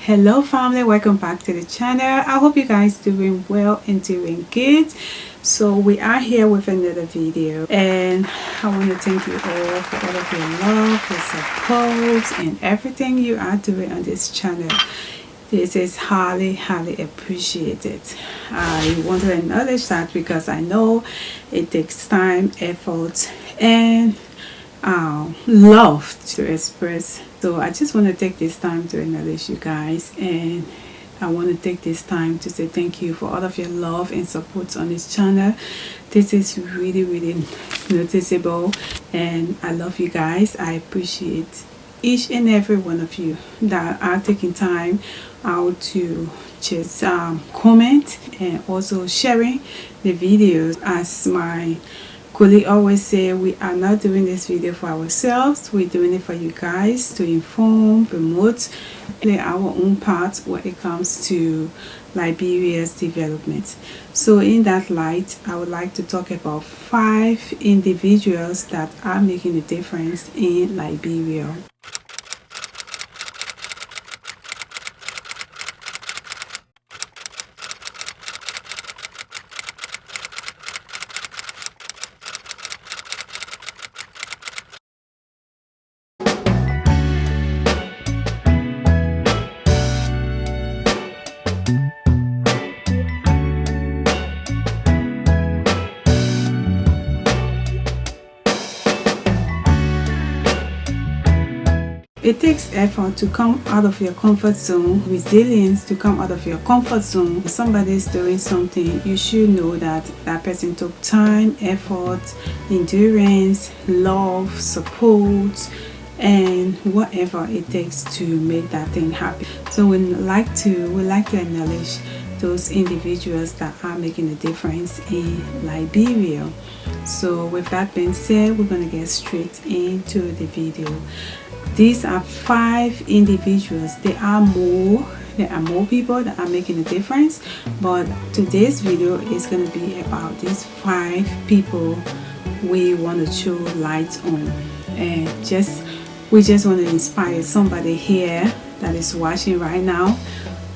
Hello family, welcome back to the channel. I hope you guys doing well and doing good. So we are here with another video, and I want to thank you all for all of your love, your support, and everything you are doing on this channel. This is highly appreciated. I want to acknowledge that because I know it takes time, effort, and love to express. So I just want to take this time to acknowledge you guys, and I want to take this time to say thank you for all of your love and support on this channel. This is really noticeable, and I love you guys. I appreciate each and every one of you that are taking time out to just comment and also sharing the videos. As my colleague always say, we are not doing this video for ourselves, we're doing it for you guys to inform, promote, play our own part when it comes to Liberia's development. So in that light, I would like to talk about 5 individuals that are making a difference in Liberia. It takes effort to come out of your comfort zone, resilience to come out of your comfort zone. If somebody is doing something, you should know that that person took time, effort, endurance, love, support, and whatever it takes to make that thing happen. So we like to acknowledge those individuals that are making a difference in Liberia. So with that being said, we're going to get straight into the video. These are 5 individuals. There are more people that are making a difference, but today's video is going to be about these 5 people we want to show light on, and we just want to inspire somebody here that is watching right now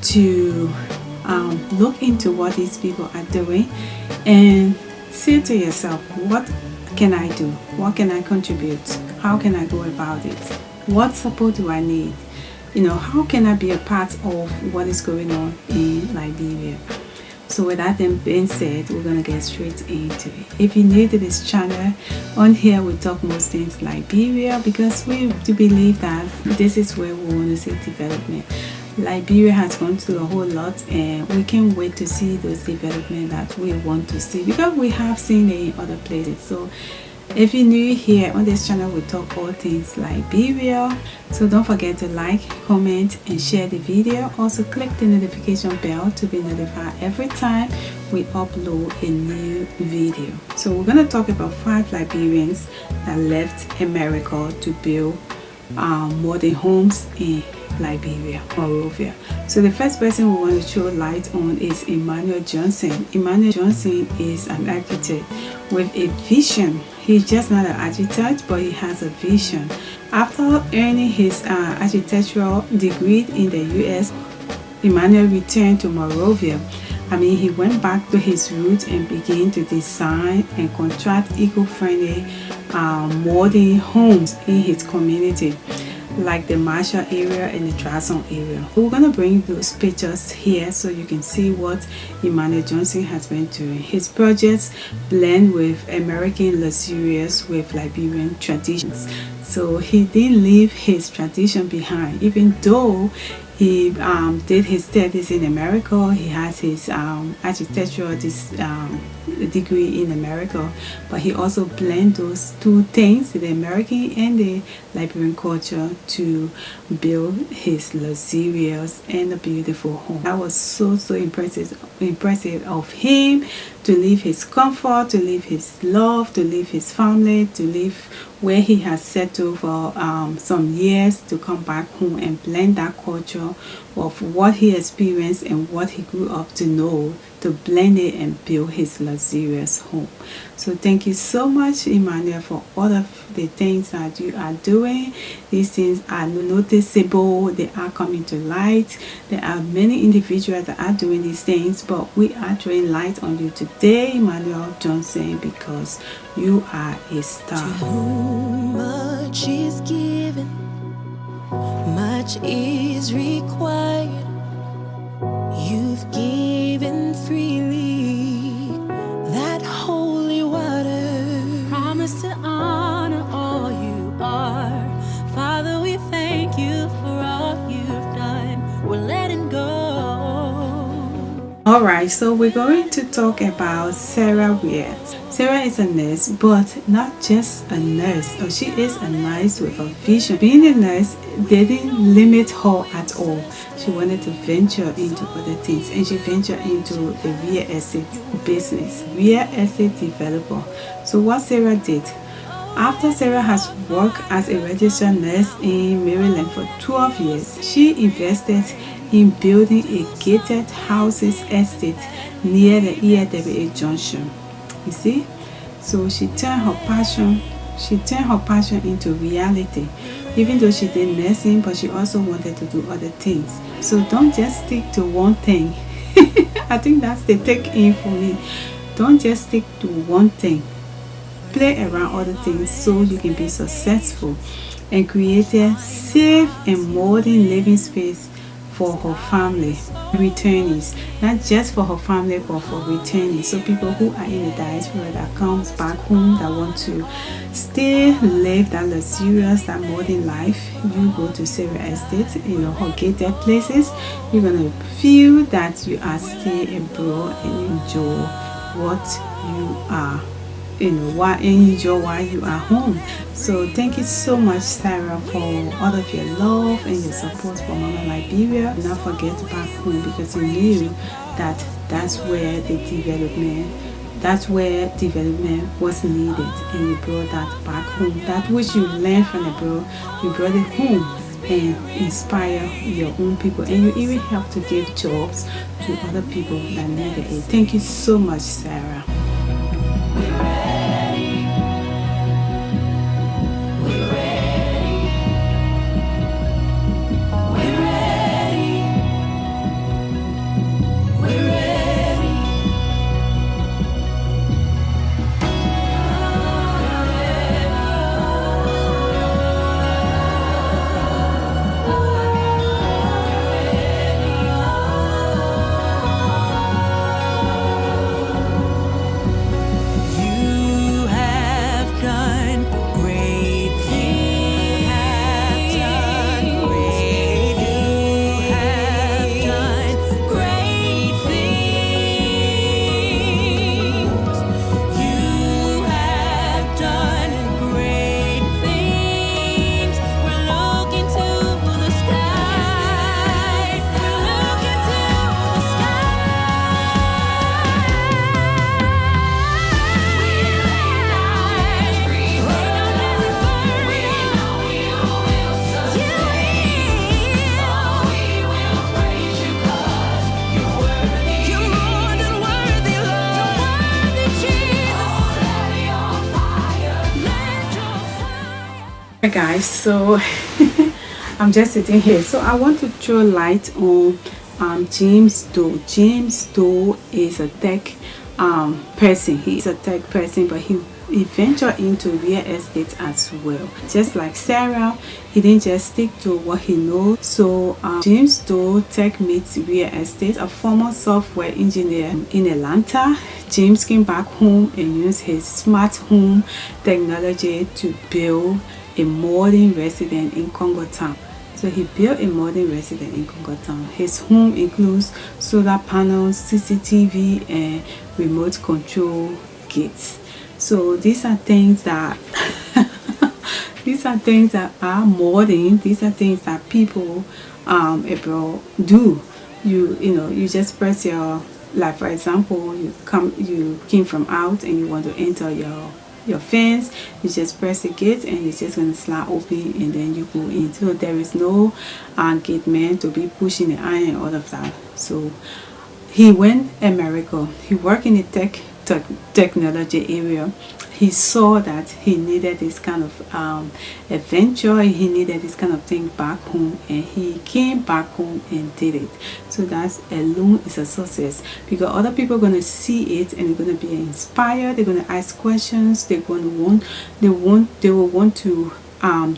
to look into what these people are doing and say to yourself, what can I do? What can I contribute? How can I go about it? What support do I need? How can I be a part of what is going on in Liberia? So with that being said, we're going to get straight into it. If you're new to this channel, on here we talk most things Liberia, because we do believe that this is where we want to see development. Liberia has gone through a whole lot, and we can't wait to see those development that we want to see, because we have seen it in other places. So if you're new here on this channel, we talk all things Liberia. So don't forget to like, comment, and share the video. Also click the notification bell to be notified every time we upload a new video. So we're going to talk about 5 Liberians that left America to build modern homes in Liberia, Monrovia. So the first person we want to show light on is Emmanuel Johnson. Emmanuel Johnson is an architect with a vision. He's just not an architect, but he has a vision. After earning his architectural degree in the US, Emmanuel returned to Monrovia. He went back to his roots and began to design and construct eco-friendly modern homes in his community, like the Marshall area and the Trason area. We're going to bring those pictures here so you can see what Emmanuel Johnson has been doing. His projects blend with American luxurious with Liberian traditions. So he didn't leave his tradition behind, even though he did his studies in America. He has his architectural degree in America, but he also blend those two things, the American and the Liberian culture, to build his luxurious and a beautiful home. That was so impressive of him, to leave his comfort, to leave his love, to leave his family, to leave where he has settled for some years, to come back home and blend that culture of what he experienced and what he grew up to know to blend it and build his luxurious home. So thank you so much, Emmanuel, for all of the things that you are doing. These things are noticeable, they are coming to light. There are many individuals that are doing these things, but we are throwing light on you today, Emmanuel Johnson, because you are a star. To whom much is given, much is required. You've given freely that holy water. Promise to honor all you are. Father, we thank you for all you've done. We're letting go. Alright, so we're going to talk about Sarah Weir. Sarah is a nurse, but not just a nurse. She is a nurse with a vision. Being a nurse didn't limit her at all. She wanted to venture into other things, and she ventured into the real estate business, real estate developer. So what Sarah did, after Sarah has worked as a registered nurse in Maryland for 12 years, she invested in building a gated houses estate near the EAWA junction. You see, so she turned her passion into reality. Even though she did nursing, but she also wanted to do other things. So don't just stick to one thing. I think that's the take in for me. Don't just stick to one thing. Play around other things so you can be successful, and create a safe and modern living space for her family, returnees, not just for her family but for returnees. So people who are in the diaspora that comes back home, that want to stay, live that luxurious, that modern life, you go to Sarah Estate, her gated places. You're gonna feel that you are staying abroad and enjoy what you are, while you are home. So thank you so much, Sarah, for all of your love and your support for Mama Liberia. Do not forget back home, because you knew that that's where development was needed, and you brought that back home. That which you learned from abroad, you brought it home and inspire your own people, and you even help to give jobs to other people that needed it. Thank you so much, Sarah. Guys, so I'm just sitting here, so I want to throw light on James Doe. James Doe is a tech person. He's a tech person, but he ventured into real estate as well. Just like Sarah, he didn't just stick to what he knows. So James Doe tech meets real estate. A former software engineer in Atlanta, James came back home and used his smart home technology to build a modern residence in Congo Town. So he built a modern residence in Congo Town. His home includes solar panels, CCTV, and remote control gates. So these are things that are modern. These are things that people abroad do. You just press your, like for example, you came from out and you want to enter your fence, you just press the gate and it's just going to slide open and then you go in. So there is no gate man to be pushing the iron and all of that. So he went America. He worked in the technology area. He saw that he needed this kind of adventure, he needed this kind of thing back home, and he came back home and did it. So that's alone is a success, because other people are going to see it and they're going to be inspired. They're going to ask questions. They're going to they will want to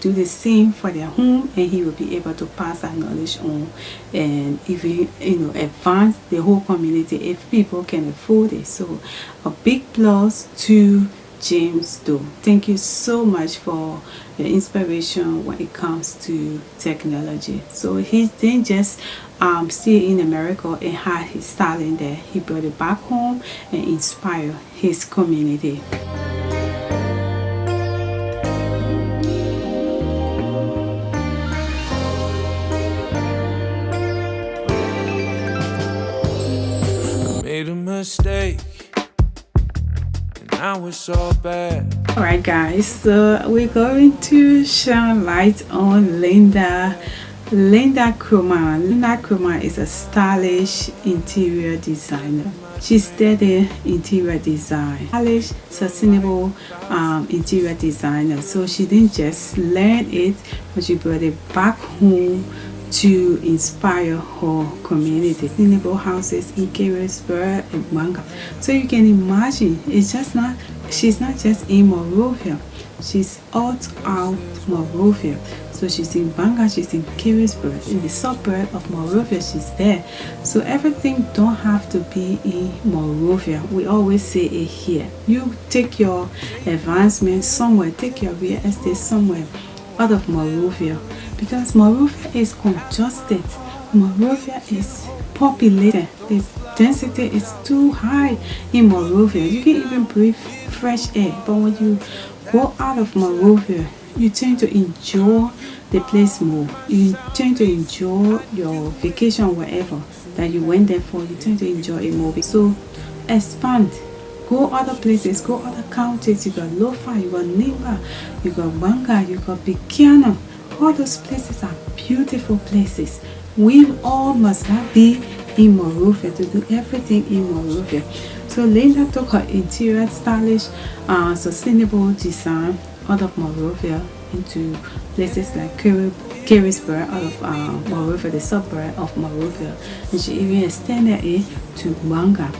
do the same for their home, and he will be able to pass that knowledge on and even advance the whole community if people can afford it. So a big plus to James Doe. Thank you so much for your inspiration when it comes to technology. So he didn't just stay in America and had his talent there. He brought it back home and inspired his community. Made a mistake. Now it's all bad. Alright guys, so we're going to shine light on Linda Kroma. Linda Kroma is a stylish interior designer. She studied interior design, stylish, sustainable interior designer. So she didn't just learn it, but she brought it back home to inspire her community. Sustainable houses in Carisburg and Manga. So you can imagine, she's not just in Monrovia, she's out Monrovia. So she's in Banga, she's in Carisburg, in the suburb of Monrovia, she's there. So everything don't have to be in Monrovia. We always say it here. You take your advancement somewhere, take your real estate somewhere out of Monrovia, because Monrovia is congested. Monrovia is populated. The density is too high in Monrovia. You can even breathe fresh air, but when you go out of Monrovia, you tend to enjoy the place more. You tend to enjoy your vacation wherever that you went there for. You tend to enjoy it more. So expand. Go other places, go other counties. You got Lofa, you got Nimba, you got Banga, you got Bikiana. All those places are beautiful places. We all must not be in Monrovia to do everything in Monrovia. So Linda took her interior stylish, sustainable design out of Monrovia into places like Carisburg, out of Monrovia, the suburb of Monrovia, and she even extended it to Banga.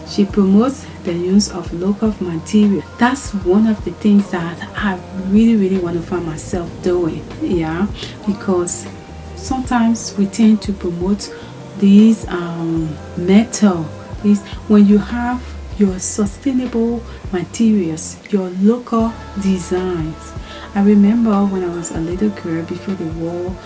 She promotes the use of local material. That's one of the things that I really want to find myself doing, yeah, because sometimes we tend to promote these metal. When you have your sustainable materials, your local designs. I remember when I was a little girl before the war,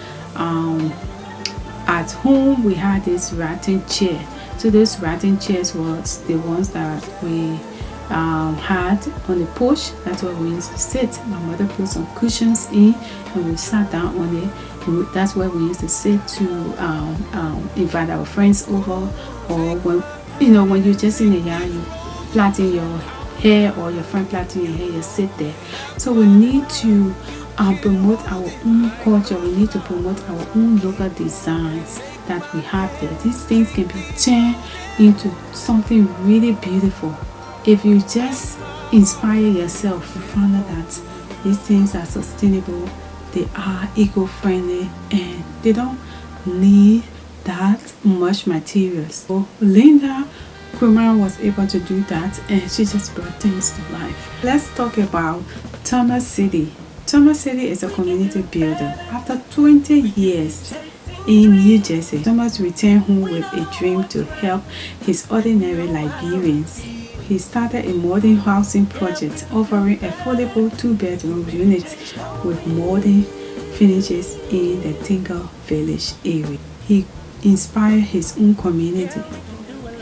at home we had this rattan chair. So those rattan chairs was the ones that we had on the porch. That's where we used to sit. My mother put some cushions in and we sat down on it. That's where we used to sit to invite our friends over, or when you're just in the yard, you plaiting your hair, or your friend plaiting your hair, you sit there. So we need to promote our own culture. We need to promote our own local designs that we have there. These things can be turned into something really beautiful if you just inspire yourself. You find out that these things are sustainable, they are eco-friendly, and they don't need that much materials. So Linda Kroma was able to do that, and she just brought things to life. Let's talk about Thomas City. Thomas City is a community builder. After 20 years in New Jersey, Thomas returned home with a dream to help his ordinary Liberians. He started a modern housing project offering affordable 2-bedroom units with modern finishes in the Tingle Village area. He inspired his own community.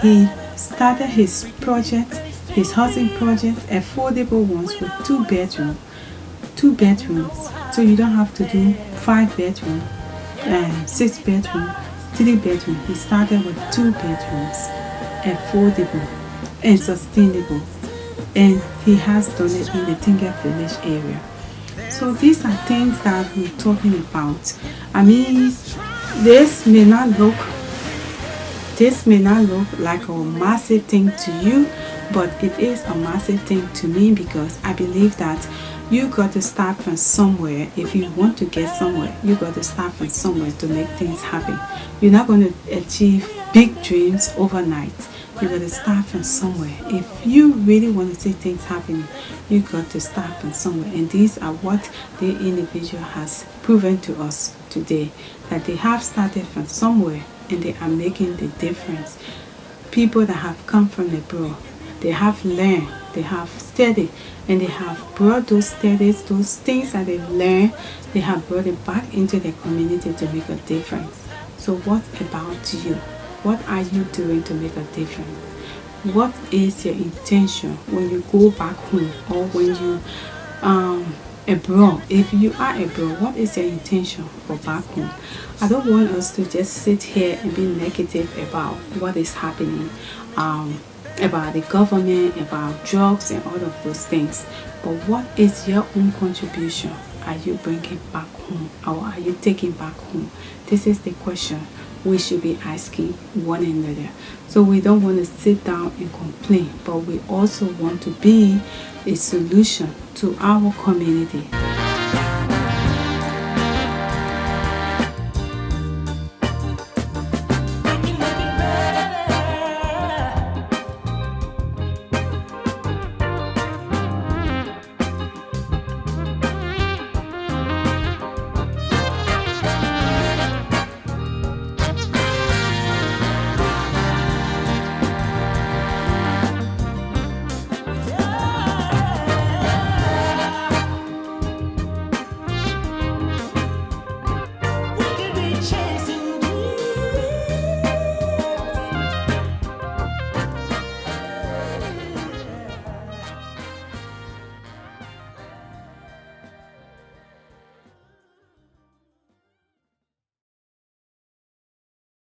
He started his housing project, affordable ones with 2 bedrooms. So you don't have to do 5 bedroom, 6 bedroom, 3 bedroom. He started with 2 bedrooms, affordable and sustainable, and he has done it in the Tingle Village area. So these are things that we're talking about. I mean, this may not look This may not look like a massive thing to you, but it is a massive thing to me, because I believe that you got to start from somewhere. If you want to get somewhere, you got to start from somewhere to make things happen. You're not going to achieve big dreams overnight. You got to start from somewhere. If you really want to see things happening, you got to start from somewhere. And these are what the individual has proven to us today, that they have started from somewhere and they are making the difference. People that have come from abroad, they have learned, they have studied, and they have brought those studies, those things that they've learned, they have brought it back into their community to make a difference. So what about you? What are you doing to make a difference? What is your intention when you go back home, or when you abroad? If you are abroad, what is your intention for back home? I don't want us to just sit here and be negative about what is happening, about the government, about drugs and all of those things. But what is your own contribution? Are you bringing back home, or are you taking back home? This is the question we should be asking one another. So we don't want to sit down and complain, but we also want to be a solution to our community.